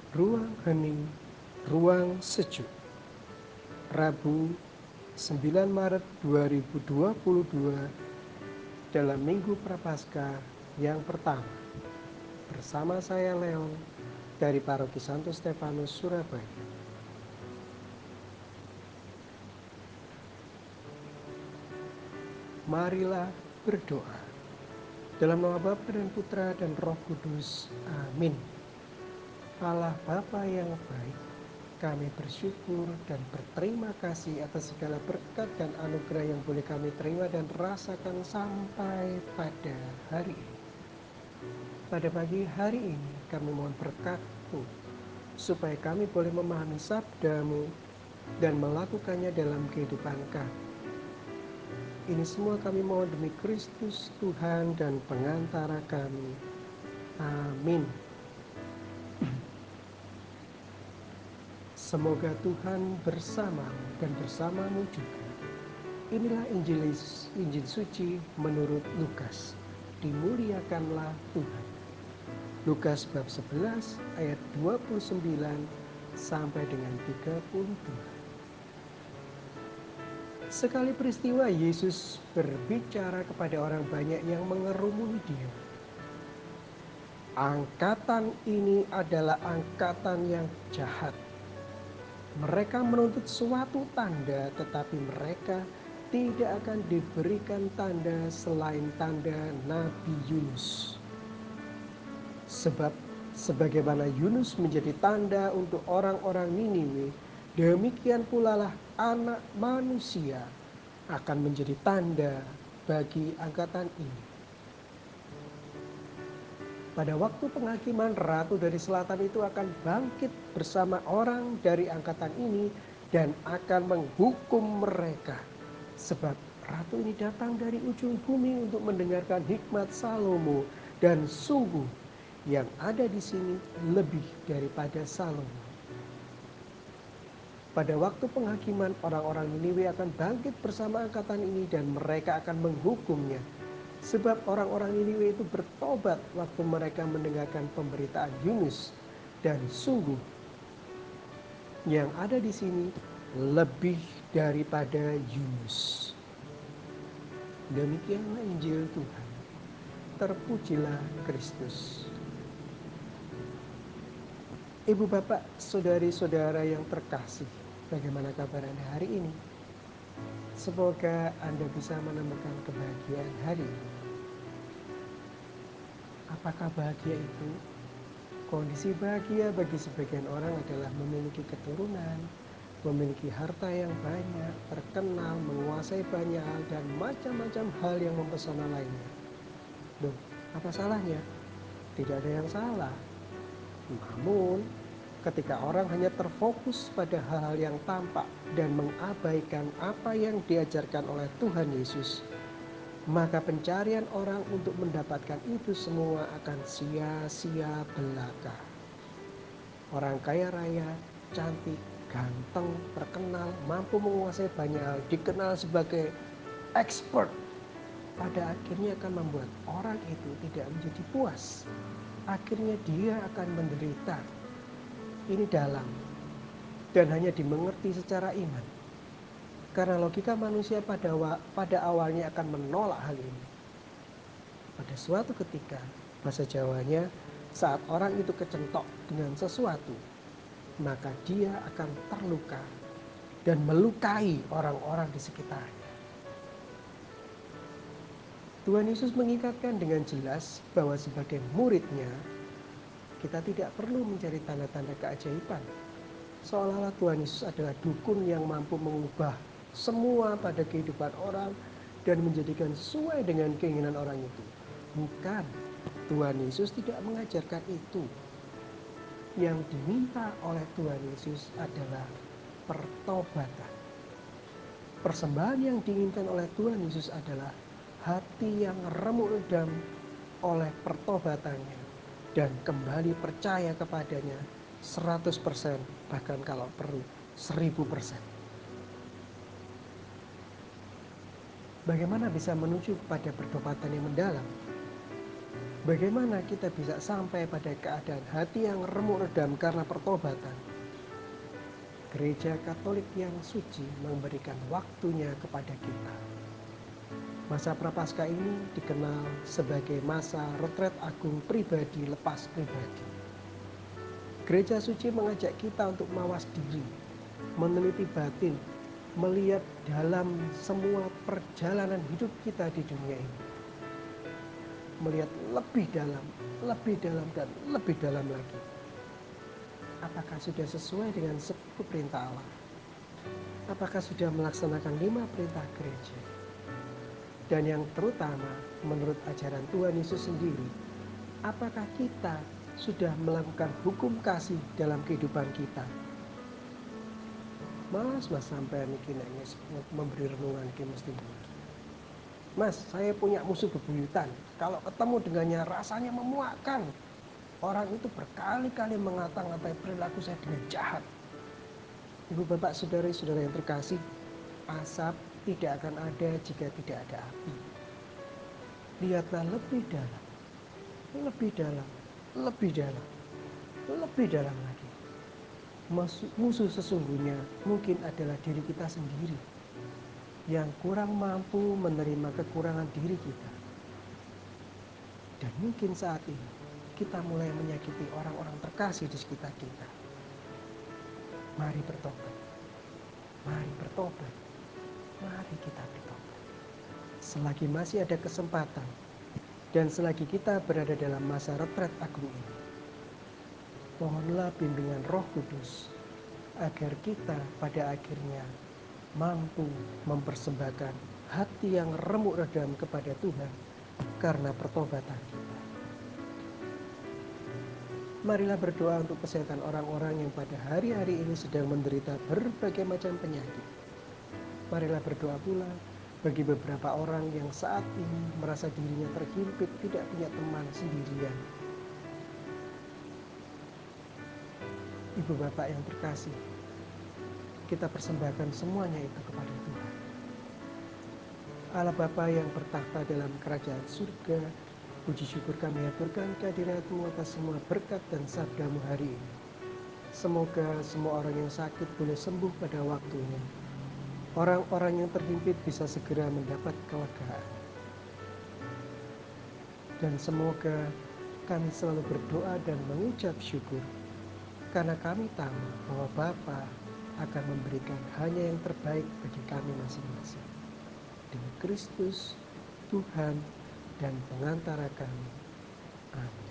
Ruang Hening, Ruang Sejuk. Rabu, 9 Maret 2022 dalam Minggu Prapaskah yang pertama. Bersama saya Leon dari Paroki Santo Stefanus Surabaya. Marilah berdoa. Dalam nama Bapa dan Putra dan Roh Kudus. Amin. Allah Bapa yang baik, kami bersyukur dan berterima kasih atas segala berkat dan anugerah yang boleh kami terima dan rasakan sampai pada hari ini. Pada pagi hari ini kami mohon berkat-Mu supaya kami boleh memahami sabda-Mu dan melakukannya dalam kehidupan kami. Ini semua kami mohon demi Kristus Tuhan dan pengantara kami. Amin. Semoga Tuhan bersamamu dan bersamamu juga. Inilah Injil suci menurut Lukas. Dimuliakanlah Tuhan. Lukas bab 11 ayat 29 sampai dengan 32. Sekali peristiwa Yesus berbicara kepada orang banyak yang mengerumuni Dia. Angkatan ini adalah angkatan yang jahat. Mereka menuntut suatu tanda, tetapi mereka tidak akan diberikan tanda selain tanda Nabi Yunus. Sebab sebagaimana Yunus menjadi tanda untuk orang-orang Niniwe, demikian pula lah Anak Manusia akan menjadi tanda bagi angkatan ini. Pada waktu penghakiman, ratu dari selatan itu akan bangkit bersama orang dari angkatan ini dan akan menghukum mereka. Sebab ratu ini datang dari ujung bumi untuk mendengarkan hikmat Salomo, dan sungguh yang ada di sini lebih daripada Salomo. Pada waktu penghakiman, orang-orang Niniwe akan bangkit bersama angkatan ini dan mereka akan menghukumnya. Sebab orang-orang Niniwe itu bertobat waktu mereka mendengarkan pemberitaan Yunus, dan sungguh yang ada di sini lebih daripada Yunus. Demikianlah Injil Tuhan. Terpujilah Kristus. Ibu bapak, saudari-saudara yang terkasih, bagaimana kabar Anda hari ini? Semoga Anda bisa menemukan kebahagiaan hari ini. Apakah bahagia itu? Kondisi bahagia bagi sebagian orang adalah memiliki keturunan, memiliki harta yang banyak, terkenal, menguasai banyak hal, dan macam-macam hal yang mempesona lainnya. Loh, apa salahnya? Tidak ada yang salah. Namun, ketika orang hanya terfokus pada hal-hal yang tampak dan mengabaikan apa yang diajarkan oleh Tuhan Yesus, maka pencarian orang untuk mendapatkan itu semua akan sia-sia belaka. Orang kaya raya, cantik, ganteng, terkenal, mampu menguasai banyak hal, dikenal sebagai expert, pada akhirnya akan membuat orang itu tidak menjadi puas. Akhirnya dia akan menderita. Ini dalam dan hanya dimengerti secara iman. Karena logika manusia pada awalnya akan menolak hal ini. Pada suatu ketika, bahasa Jawanya, saat orang itu kecentok dengan sesuatu, maka dia akan terluka dan melukai orang-orang di sekitarnya. Tuhan Yesus mengingatkan dengan jelas bahwa sebagai murid-Nya, kita tidak perlu mencari tanda-tanda keajaiban. Seolah-olah Tuhan Yesus adalah dukun yang mampu mengubah semua pada kehidupan orang dan menjadikan sesuai dengan keinginan orang itu. Bukan, Tuhan Yesus tidak mengajarkan itu. Yang diminta oleh Tuhan Yesus adalah pertobatan. Persembahan yang diinginkan oleh Tuhan Yesus adalah hati yang remuk redam oleh pertobatannya dan kembali percaya kepadanya 100%, bahkan kalau perlu 1000%. Bagaimana bisa menuju kepada pertobatan yang mendalam? Bagaimana kita bisa sampai pada keadaan hati yang remuk redam karena pertobatan? Gereja Katolik yang suci memberikan waktunya kepada kita. Masa Prapaskah ini dikenal sebagai masa retret agung pribadi lepas pribadi. Gereja suci mengajak kita untuk mawas diri, meneliti batin, melihat dalam semua perjalanan hidup kita di dunia ini. Melihat lebih dalam, dan lebih dalam lagi. Apakah sudah sesuai dengan 10 perintah Allah? Apakah sudah melaksanakan 5 perintah gereja? Dan yang terutama, menurut ajaran Tuhan Yesus sendiri, apakah kita sudah melakukan hukum kasih dalam kehidupan kita? Mas sampai mikir memberi renungan ke mesti. Mas, saya punya musuh bebuyutan. Kalau ketemu dengannya rasanya memuakkan. Orang itu berkali-kali mengata-ngatai perilaku saya dengan jahat. Ibu bapak saudari-saudara yang terkasih, asap tidak akan ada jika tidak ada api. Lihatlah lebih dalam, lebih dalam, lebih dalam, lebih dalam lagi. Musuh sesungguhnya mungkin adalah diri kita sendiri yang kurang mampu menerima kekurangan diri kita. Dan mungkin saat ini kita mulai menyakiti orang-orang terkasih di sekitar kita. Mari bertobat. Mari bertobat. Mari kita bertobat. Selagi masih ada kesempatan dan selagi kita berada dalam masa retret agung ini, mohonlah bimbingan Roh Kudus agar kita pada akhirnya mampu mempersembahkan hati yang remuk redam kepada Tuhan karena pertobatan kita. Marilah berdoa untuk kesehatan orang-orang yang pada hari-hari ini sedang menderita berbagai macam penyakit. Marilah berdoa pula bagi beberapa orang yang saat ini merasa dirinya terhimpit, tidak punya teman, sendirian. Ibu bapak yang terkasih, kita persembahkan semuanya itu kepada Tuhan. Allah Bapa yang bertakhta dalam kerajaan surga, puji syukur kami aturkan kehadirat-Mu atas semua berkat dan sabda-Mu hari ini. Semoga semua orang yang sakit boleh sembuh pada waktunya. Orang-orang yang terhimpit bisa segera mendapat kelegaan. Dan semoga kami selalu berdoa dan mengucap syukur, karena kami tahu bahwa Bapa akan memberikan hanya yang terbaik bagi kami masing-masing. Demi Kristus, Tuhan dan pengantara kami. Amin.